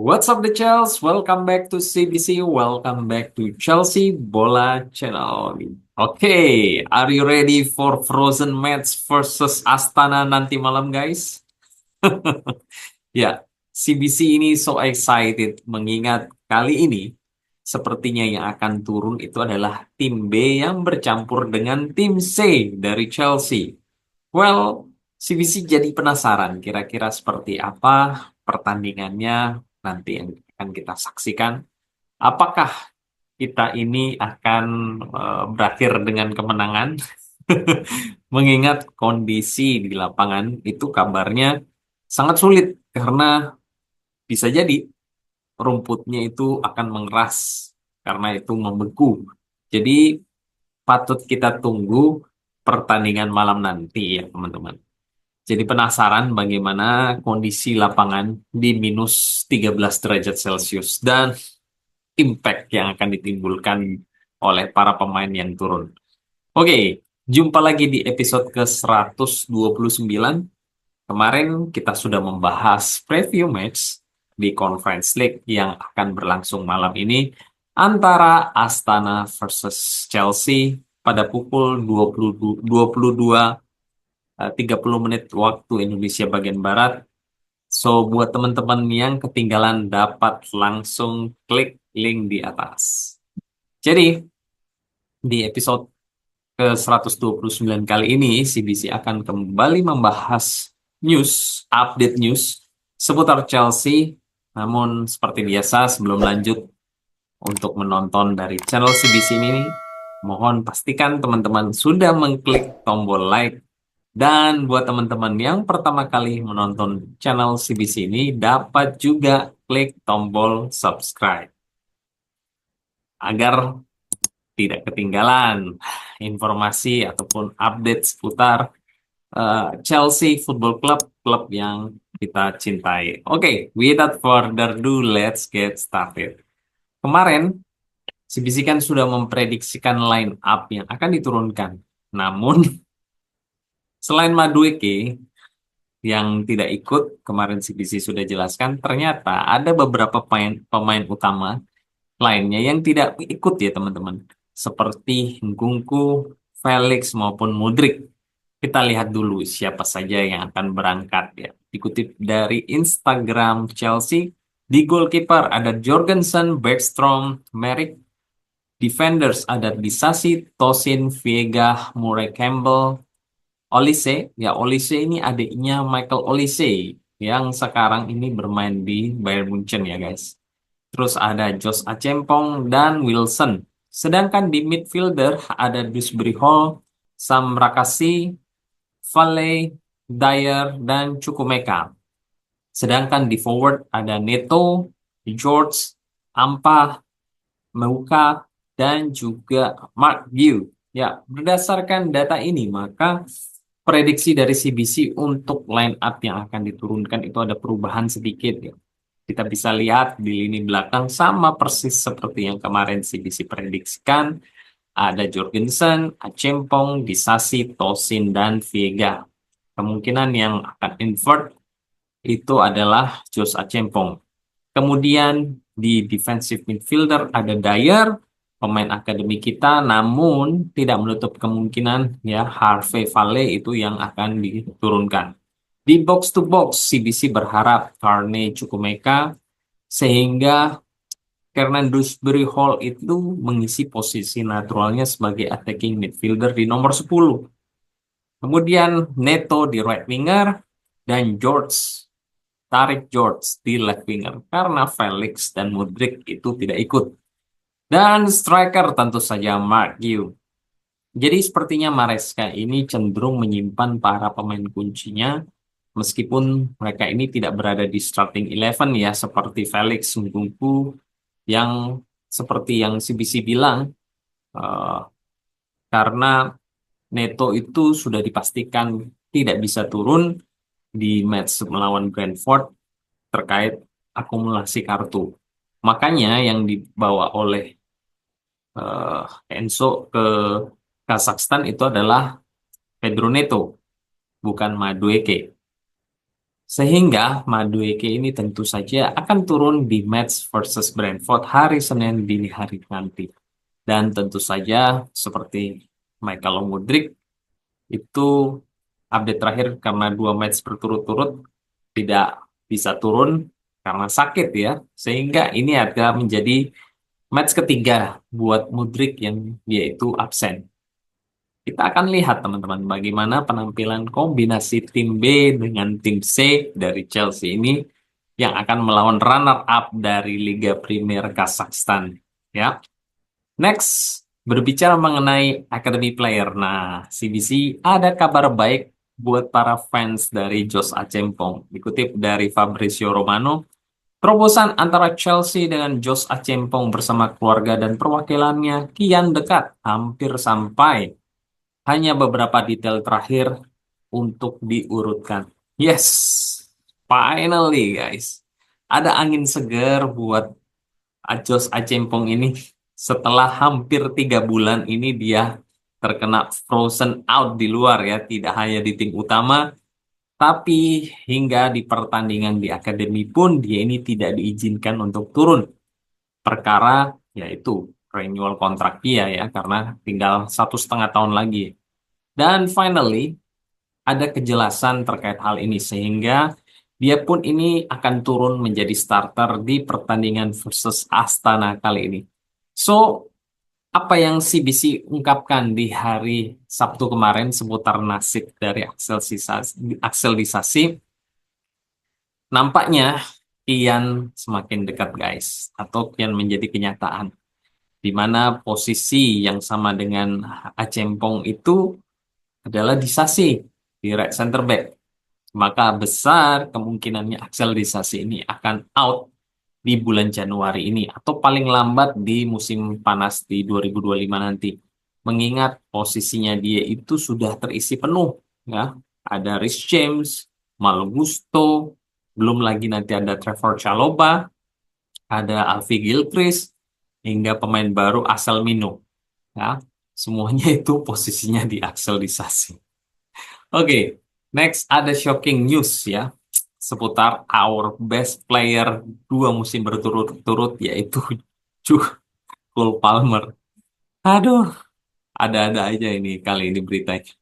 What's up the Chelsea? Welcome back to CBC. Welcome back to Chelsea Bola Channel. Are you ready for Frozen Match versus Astana nanti malam, guys? Ya, CBC ini so excited mengingat kali ini sepertinya yang akan turun itu adalah tim B yang bercampur dengan tim C dari Chelsea. Well, CBC jadi penasaran kira-kira seperti apa pertandingannya nanti yang akan kita saksikan. Apakah kita ini akan berakhir dengan kemenangan? Mengingat kondisi di lapangan itu kabarnya sangat sulit karena bisa jadi rumputnya itu akan mengeras karena itu membeku. Jadi patut kita tunggu pertandingan malam nanti ya teman-teman. Jadi penasaran bagaimana kondisi lapangan di -13 derajat Celcius dan impact yang akan ditimbulkan oleh para pemain yang turun. Jumpa lagi di episode ke-129. Kemarin kita sudah membahas preview match di Conference League yang akan berlangsung malam ini antara Astana versus Chelsea pada pukul 30 menit waktu Indonesia bagian Barat. So, buat teman-teman yang ketinggalan dapat langsung klik link di atas. Jadi, di episode ke-129 kali ini, CBC akan kembali membahas update news seputar Chelsea. Namun, seperti biasa, sebelum lanjut untuk menonton dari channel CBC ini, mohon pastikan teman-teman sudah mengklik tombol like. Dan buat teman-teman yang pertama kali menonton channel CBC ini, dapat juga klik tombol subscribe agar tidak ketinggalan informasi ataupun update seputar Chelsea Football Club, klub yang kita cintai. Without further ado, let's get started. Kemarin, CBC kan sudah memprediksikan line up yang akan diturunkan. Namun, selain Madueke yang tidak ikut, kemarin CBC sudah jelaskan, ternyata ada beberapa pemain utama lainnya yang tidak ikut ya teman-teman. Seperti Nkunku, Felix maupun Mudryk. Kita lihat dulu siapa saja yang akan berangkat ya. Dikutip dari Instagram Chelsea, di goalkeeper ada Jorgensen, Bergstrom, Merrick. Defenders ada Disasi, Tosin, Viega, Murray Campbell, Olise. Ya, Olise ini adiknya Michael Olise yang sekarang ini bermain di Bayern Munchen ya guys. Terus ada Josh Achempong dan Wilson. Sedangkan di midfielder ada Dewsbury Hall, Sam Rakasi, Vale, Dyer, dan Chukwuemeka. Sedangkan di forward ada Neto, George, Ampah, Meuka, dan juga Mark View. Ya, berdasarkan data ini, maka prediksi dari CBC untuk line up yang akan diturunkan itu ada perubahan sedikit ya. Kita bisa lihat di lini belakang sama persis seperti yang kemarin CBC prediksikan. Ada Jorgensen, Achempong, Disasi, Tosin, dan Viega. Kemungkinan yang akan invert itu adalah Josh Achempong. Kemudian di defensive midfielder ada Dyer, pemain akademi kita, namun tidak menutup kemungkinan ya Harvey Vale itu yang akan diturunkan. Di box to box, CBC berharap Carney Chukwuemeka sehingga karena Dewsbury Hall itu mengisi posisi naturalnya sebagai attacking midfielder di nomor 10. Kemudian Neto di right winger dan Tarik George di left winger karena Felix dan Mudryk itu tidak ikut. Dan striker tentu saja Mark Yu. Jadi sepertinya Maresca ini cenderung menyimpan para pemain kuncinya meskipun mereka ini tidak berada di starting 11 ya seperti Felix Nkunku yang seperti yang CBC bilang eh, karena Neto itu sudah dipastikan tidak bisa turun di match melawan Brentford terkait akumulasi kartu. Makanya yang dibawa oleh Enzo ke Kazakhstan itu adalah Pedro Neto, bukan Madueke. Sehingga Madueke ini tentu saja akan turun di match versus Brentford hari Senin dini hari nanti. Dan tentu saja seperti Michael Mudryk itu update terakhir karena dua match berturut-turut tidak bisa turun karena sakit ya. Sehingga ini akan menjadi match ketiga buat Mudryk yang dia itu absen. Kita akan lihat teman-teman bagaimana penampilan kombinasi tim B dengan tim C dari Chelsea ini yang akan melawan runner up dari Liga Premier Kazakhstan. Ya. Next, berbicara mengenai Academy Player. Nah, CBC ada kabar baik buat para fans dari Josh Achempong. Dikutip dari Fabrizio Romano, terobosan antara Chelsea dengan Josh Achempong bersama keluarga dan perwakilannya kian dekat, hampir sampai hanya beberapa detail terakhir untuk diurutkan. Yes, finally guys. Ada angin segar buat Josh Achempong ini. Setelah hampir 3 bulan ini dia terkena frozen out di luar ya. Tidak hanya di tim utama, tapi hingga di pertandingan di akademi pun dia ini tidak diizinkan untuk turun. Perkara yaitu renewal kontrak dia ya, karena tinggal 1,5 tahun lagi. Dan finally, ada kejelasan terkait hal ini sehingga dia pun ini akan turun menjadi starter di pertandingan versus Astana kali ini. So, apa yang CBC ungkapkan di hari Sabtu kemarin seputar nasib dari Axel Disasi nampaknya kian semakin dekat guys, atau kian menjadi kenyataan di mana posisi yang sama dengan Acempong itu adalah Disasi di right center back. Maka besar kemungkinannya Axel Disasi ini akan out di bulan Januari ini atau paling lambat di musim panas di 2025 nanti. Mengingat posisinya dia itu sudah terisi penuh ya. Ada Rhys James, Malo Gusto, belum lagi nanti ada Trevor Chalobah, ada Alfie Gilchrist, hingga pemain baru Axel Mino ya. Semuanya itu posisinya di Axel Disasi. Oke, next ada shocking news ya seputar our best player 2 musim berturut-turut yaitu Cole Palmer. Aduh, ada-ada aja ini kali ini beritanya.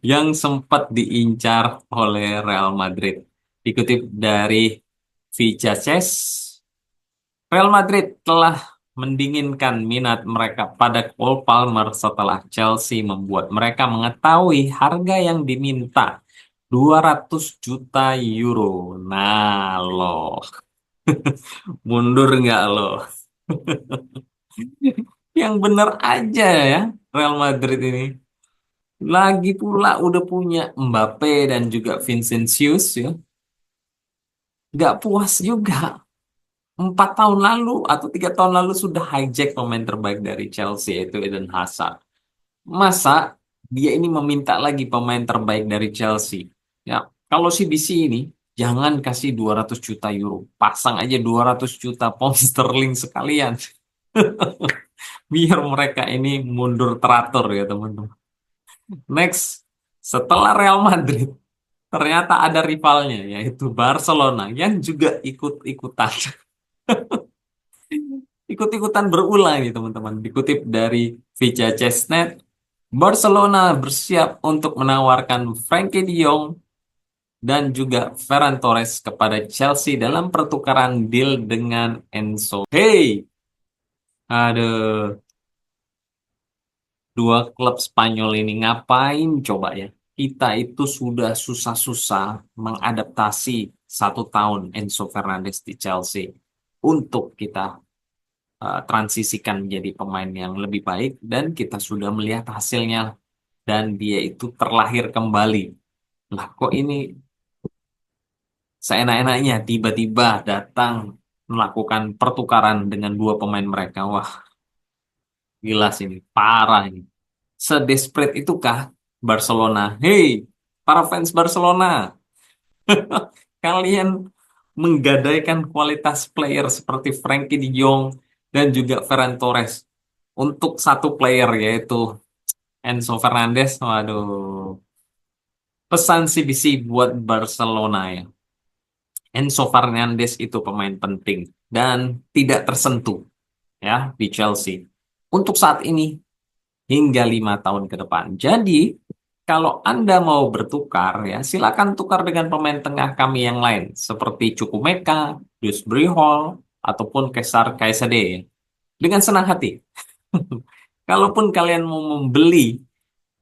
Yang sempat diincar oleh Real Madrid. Dikutip dari Villaches, Real Madrid telah mendinginkan minat mereka pada Cole Palmer setelah Chelsea membuat mereka mengetahui harga yang diminta 200 juta euro. Nah, loh. Mundur nggak loh? Yang bener aja ya, Real Madrid ini. Lagi pula udah punya Mbappe dan juga Vinicius ya. Nggak puas juga. 4 tahun lalu atau 3 tahun lalu sudah hijack pemain terbaik dari Chelsea yaitu Eden Hazard. Masa dia ini meminta lagi pemain terbaik dari Chelsea? Ya, kalau CBC ini jangan kasih 200 juta euro. Pasang aja 200 juta pound sterling sekalian. Biar mereka ini mundur teratur ya teman-teman. Next, setelah Real Madrid, ternyata ada rivalnya yaitu Barcelona yang juga ikut-ikutan. Ikut-ikutan berulang nih teman-teman. Dikutip dari Vica Chestnut, Barcelona bersiap untuk menawarkan Frankie de Jong dan juga Ferran Torres kepada Chelsea dalam pertukaran deal dengan Enzo. Hey, aduh, dua klub Spanyol ini ngapain coba ya? Kita itu sudah susah-susah mengadaptasi 1 tahun Enzo Fernandez di Chelsea untuk kita transisikan menjadi pemain yang lebih baik dan kita sudah melihat hasilnya dan dia itu terlahir kembali. Lah kok ini seenak-enaknya tiba-tiba datang melakukan pertukaran dengan 2 pemain mereka. Wah, gila sih ini, parah ini. Sedesperate itukah Barcelona? Hei, para fans Barcelona, kalian menggadaikan kualitas player seperti Frankie de Jong dan juga Ferran Torres untuk satu player yaitu Enzo Fernandez. Waduh, pesan CBC buat Barcelona ya. Enzo Fernandez itu pemain penting dan tidak tersentuh ya di Chelsea untuk saat ini hingga 5 tahun ke depan. Jadi kalau Anda mau bertukar ya silakan tukar dengan pemain tengah kami yang lain seperti Chukwuemeka, Dewsbury Hall ataupun Cesar Caicedo dengan senang hati. Kalaupun kalian mau membeli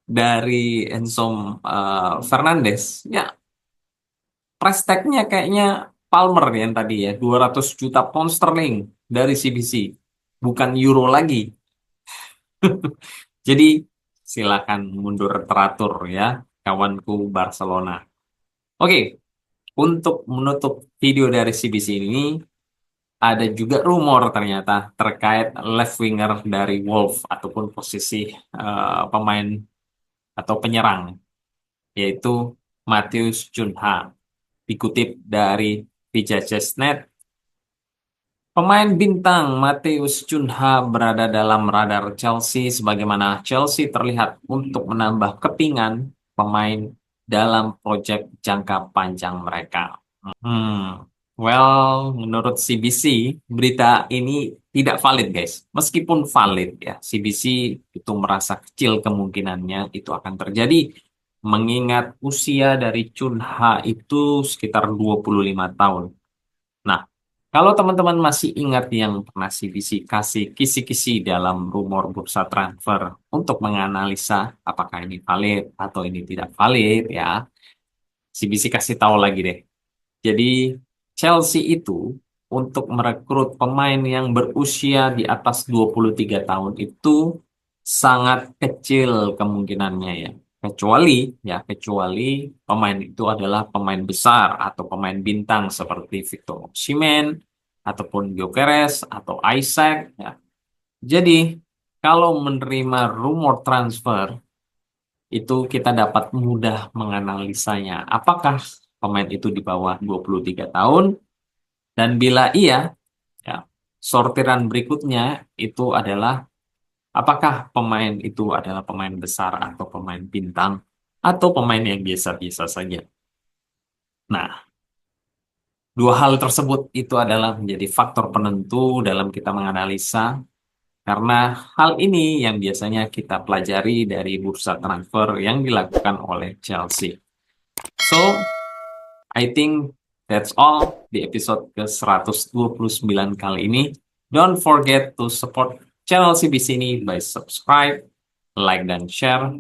dari Enzo Fernandez, ya price tag-nya kayaknya Palmer yang tadi ya, 200 juta pound sterling dari CBC, bukan euro lagi. Jadi silakan mundur teratur ya, kawanku Barcelona. Oke, untuk menutup video dari CBC ini, ada juga rumor ternyata terkait left winger dari Wolves ataupun posisi pemain atau penyerang, yaitu Matheus Cunha. Dikutip dari Vijajesnet, pemain bintang Matheus Cunha berada dalam radar Chelsea sebagaimana Chelsea terlihat untuk menambah kepingan pemain dalam proyek jangka panjang mereka. Hmm, well, menurut CBC, berita ini tidak valid, guys. Meskipun valid ya, CBC itu merasa kecil kemungkinannya itu akan terjadi, mengingat usia dari Cunha itu sekitar 25 tahun. Nah, kalau teman-teman masih ingat yang pernah CBC kasih kisi-kisi dalam rumor bursa transfer untuk menganalisa apakah ini valid atau ini tidak valid ya, CBC kasih tahu lagi deh. Jadi Chelsea itu untuk merekrut pemain yang berusia di atas 23 tahun itu sangat kecil kemungkinannya ya. Kecuali pemain itu adalah pemain besar atau pemain bintang seperti Victor Osimhen ataupun Gyökeres atau Isaac ya. Jadi kalau menerima rumor transfer itu kita dapat mudah menganalisanya. Apakah pemain itu di bawah 23 tahun? Dan bila iya, ya, sortiran berikutnya itu adalah apakah pemain itu adalah pemain besar atau pemain bintang atau pemain yang biasa-biasa saja. Nah, dua hal tersebut itu adalah menjadi faktor penentu dalam kita menganalisa karena hal ini yang biasanya kita pelajari dari bursa transfer yang dilakukan oleh Chelsea. So, I think that's all di episode ke-129 kali ini. Don't forget to support channel CBC ini by subscribe, like, dan share.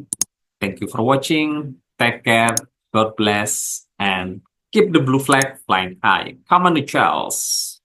Thank you for watching. Take care. God bless. And keep the blue flag flying high. Come on, the Charles.